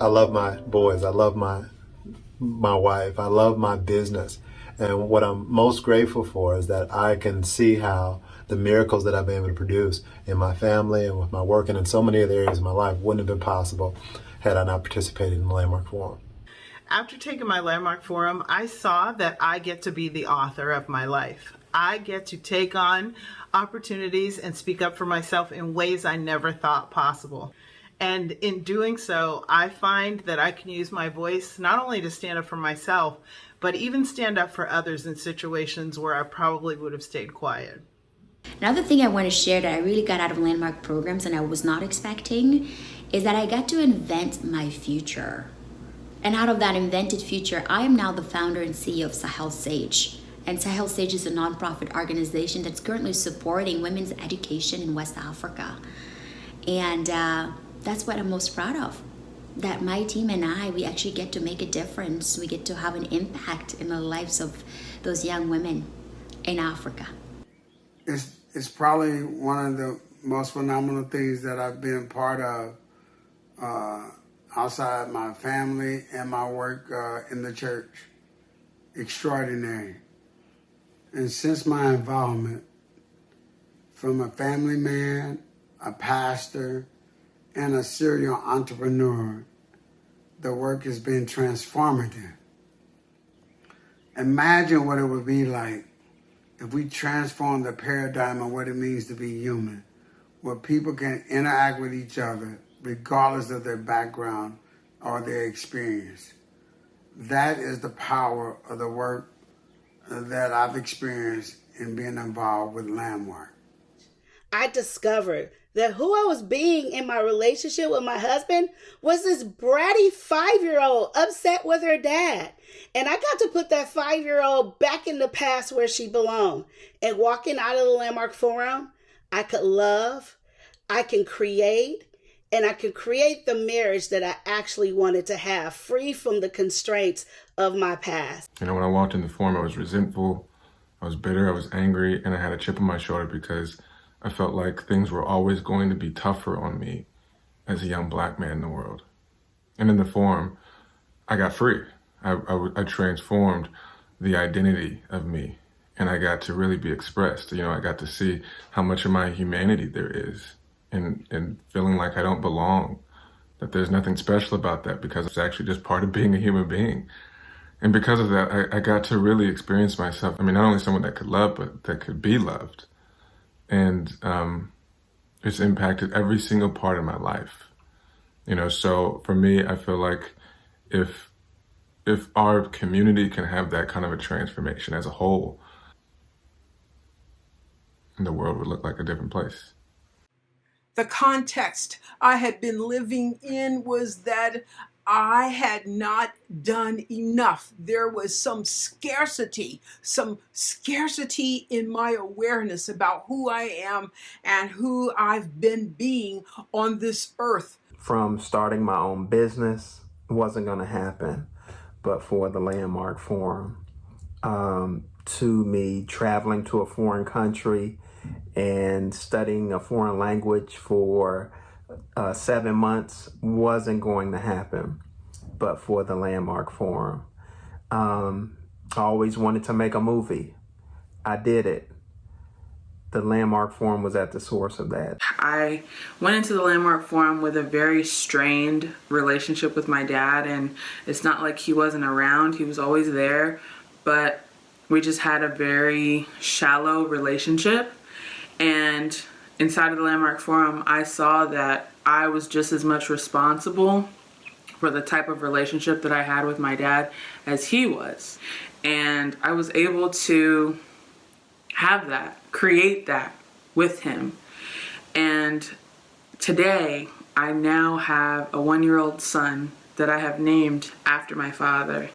love my boys. I love my wife. I love my business. And what I'm most grateful for is that I can see how the miracles that I've been able to produce in my family and with my work and in so many other areas of my life wouldn't have been possible had I not participated in the Landmark Forum. After taking my Landmark Forum, I saw that I get to be the author of my life. I get to take on opportunities and speak up for myself in ways I never thought possible. And in doing so, I find that I can use my voice not only to stand up for myself, but even stand up for others in situations where I probably would have stayed quiet. Another thing I want to share that I really got out of Landmark programs and I was not expecting is that I got to invent my future. And out of that invented future, I am now the founder and CEO of Sahel Sage. And Sahel Sage is a nonprofit organization that's currently supporting women's education in West Africa. And that's what I'm most proud of. That my team and I, we actually get to make a difference. We get to have an impact in the lives of those young women in Africa. It's probably one of the most phenomenal things that I've been part of outside my family and my work in the church. Extraordinary. And since my involvement, from a family man, a pastor, and a serial entrepreneur, the work has been transformative. Imagine what it would be like if we transform the paradigm of what it means to be human, where people can interact with each other regardless of their background or their experience. That is the power of the work that I've experienced in being involved with Landmark. I discovered that who I was being in my relationship with my husband was this bratty 5-year-old upset with her dad. And I got to put that 5-year-old back in the past where she belonged. And walking out of the Landmark Forum, I could love, I can create, and I could create the marriage that I actually wanted to have, free from the constraints of my past. You know, when I walked in the forum, I was resentful, I was bitter, I was angry, and I had a chip on my shoulder because I felt like things were always going to be tougher on me as a young black man in the world. And in the forum, I got free. I transformed the identity of me, and I got to really be expressed. You know, I got to see how much of my humanity there is, and feeling like I don't belong, that there's nothing special about that because it's actually just part of being a human being. And because of that, I got to really experience myself. I mean, not only someone that could love, but that could be loved. And it's impacted every single part of my life. You know, so for me, I feel like if our community can have that kind of a transformation as a whole, the world would look like a different place. The context I had been living in was that I had not done enough. There was some scarcity in my awareness about who I am and who I've been being on this earth. From starting my own business wasn't going to happen, but for the Landmark Forum, to me traveling to a foreign country and studying a foreign language for 7 months wasn't going to happen, but for the Landmark Forum. I always wanted to make a movie. I did it. The Landmark Forum was at the source of that. I went into the Landmark Forum with a very strained relationship with my dad, and it's not like he wasn't around. He was always there, but we just had a very shallow relationship. And inside of the Landmark Forum, I saw that I was just as much responsible for the type of relationship that I had with my dad as he was. And I was able to have that, create that with him. And today, I now have a 1-year-old son that I have named after my father.